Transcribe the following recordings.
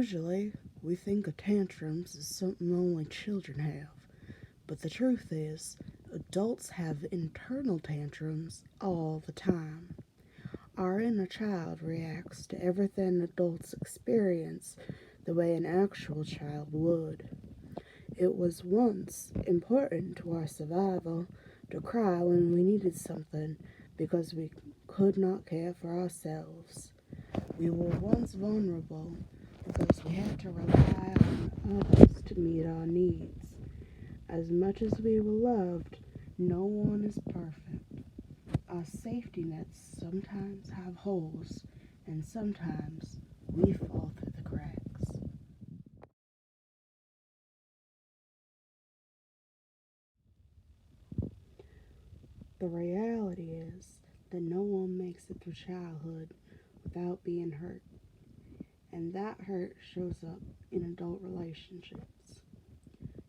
Usually, we think of tantrums as something only children have, but the truth is, adults have internal tantrums all the time. Our inner child reacts to everything adults experience the way an actual child would. It was once important to our survival to cry when we needed something because we could not care for ourselves. We were once vulnerable because we had to rely on others to meet our needs. As much as we were loved, no one is perfect. Our safety nets sometimes have holes, and sometimes we fall through the cracks. The reality is that no one makes it through childhood without being hurt, and that hurt shows up in adult relationships.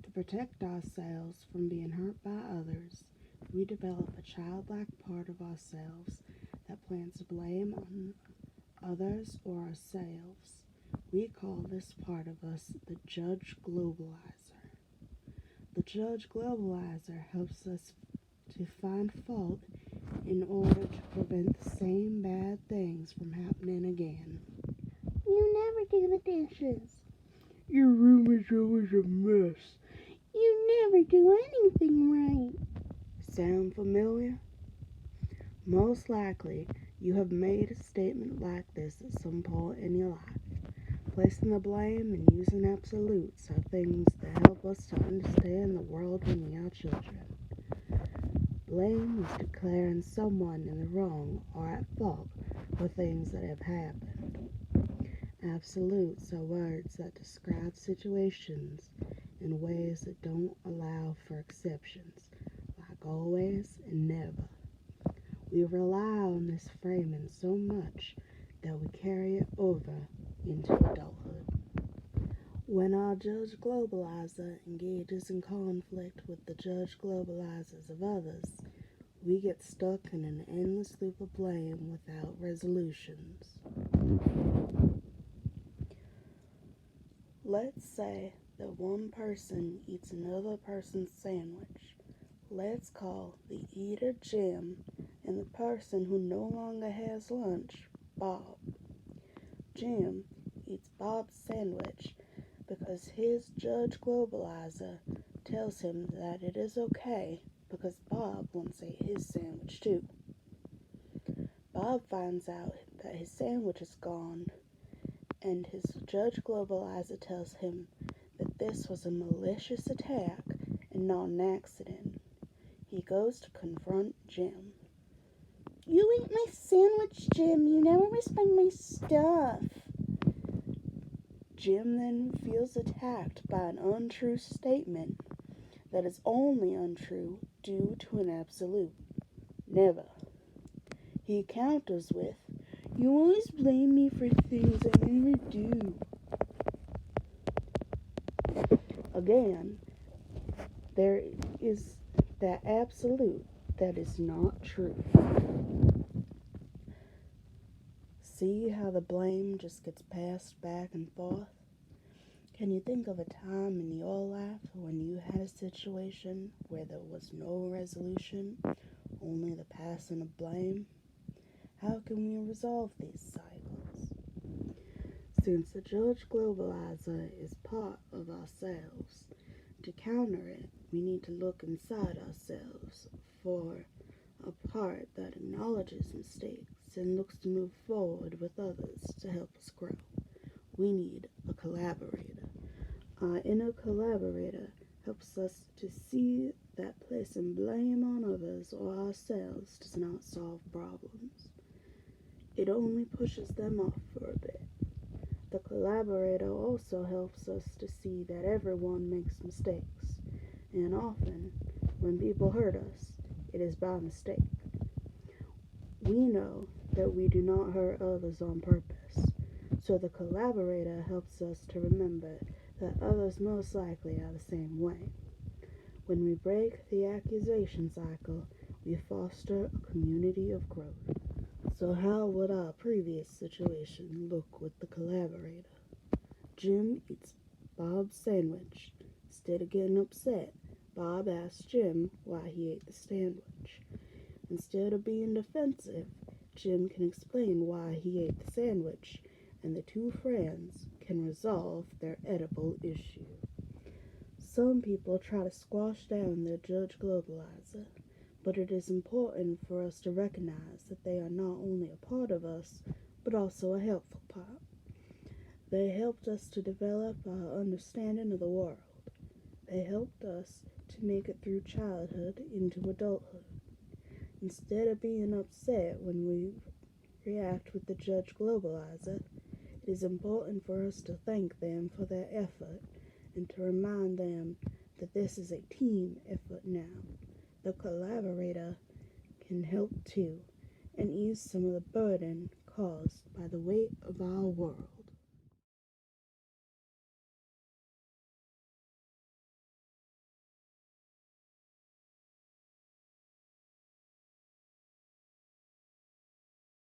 To protect ourselves from being hurt by others, we develop a childlike part of ourselves that plants blame on others or ourselves. We call this part of us the judge globalizer. The judge globalizer helps us to find fault in order to prevent the same bad things from happening again. You never do the dishes. Your room is always a mess. You never do anything right. Sound familiar? Most likely, you have made a statement like this at some point in your life. Placing the blame and using absolutes are things that help us to understand the world when we are children. Blame is declaring someone in the wrong or at fault for things that have happened. Absolutes are words that describe situations in ways that don't allow for exceptions, like always and never. We rely on this framing so much that we carry it over into adulthood. When our judge globalizer engages in conflict with the judge globalizers of others, we get stuck in an endless loop of blame without resolutions. Let's say that one person eats another person's sandwich. Let's call the eater Jim and the person who no longer has lunch Bob. Jim eats Bob's sandwich because his judge globalizer tells him that it is okay because Bob once ate his sandwich too. Bob finds out that his sandwich is gone, and his judge globalizer tells him that this was a malicious attack and not an accident. He goes to confront Jim. You ate my sandwich, Jim. You never respect my stuff. Jim then feels attacked by an untrue statement that is only untrue due to an absolute. Never. He counters with, You always blame me for things I never do. Again, there is that absolute that is not true. See how the blame just gets passed back and forth? Can you think of a time in your life when you had a situation where there was no resolution, only the passing of blame? How can we resolve these cycles? Since the judge globalizer is part of ourselves, to counter it, we need to look inside ourselves for a part that acknowledges mistakes and looks to move forward with others to help us grow. We need a collaborator. Our inner collaborator helps us to see that placing blame on others or ourselves does not solve problems. It only pushes them off for a bit. The collaborator also helps us to see that everyone makes mistakes, and often, when people hurt us, it is by mistake. We know that we do not hurt others on purpose, so the collaborator helps us to remember that others most likely are the same way. When we break the accusation cycle, we foster a community of growth. So how would our previous situation look with the collaborator? Jim eats Bob's sandwich. Instead of getting upset, Bob asks Jim why he ate the sandwich. Instead of being defensive, Jim can explain why he ate the sandwich, and the two friends can resolve their edible issue. Some people try to squash down the judge globalizer, but it is important for us to recognize that they are not only a part of us, but also a helpful part. They helped us to develop our understanding of the world. They helped us to make it through childhood into adulthood. Instead of being upset when we react with the judge globalizer, it is important for us to thank them for their effort and to remind them that this is a team effort now. The collaborator can help too and ease some of the burden caused by the weight of our world.